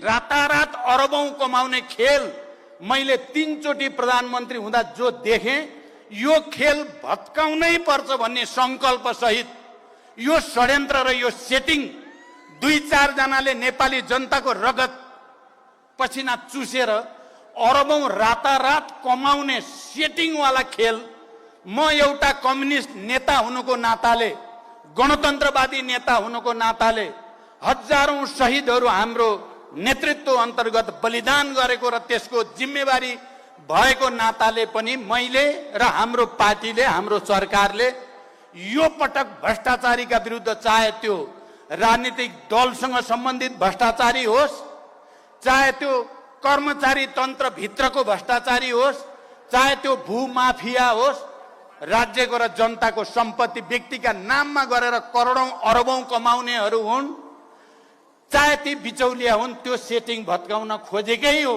रातारात अरबौं कमाउने खेल मैले 3 चोटि प्रधानमन्त्री हुँदा जो देखेँ, यो खेल भत्काउनै पर्छ भन्ने संकल्प सहित यो षड्यन्त्र र यो सेटिङ 2-4 जनाले नेपाली जनताको रगत पसिना चुसेर अरबौं रातारात कमाउने सेटिङवाला खेल म एउटा कम्युनिस्ट नेता हुनुको नाताले, गणतन्त्रवादी नेता हुनुको नाताले, हजारौं शहीदहरू हाम्रो नेतृत्व अन्तर्गत बलिदान गरेको र त्यसको जिम्मेवारी भएको नाताले पनि मैले र हाम्रो पार्टीले, हाम्रो सरकारले यो पटक भ्रष्टाचारीका विरुद्ध, चाहे त्यो राजनीतिक दलसँग सम्बन्धित भ्रष्टाचारी होस्, चाहे त्यो कर्मचारी तन्त्र भित्रको भ्रष्टाचारी होस्, चाहे त्यो भूमाफिया होस्, राज्यको र जनताको सम्पत्ति व्यक्तिका नाममा गरेर करोडौं अरबौं कमाउनेहरू हुन्, चाहे ती बिचौलिया हुन्, त्यो सेटिङ भत्काउन खोजेकै हो।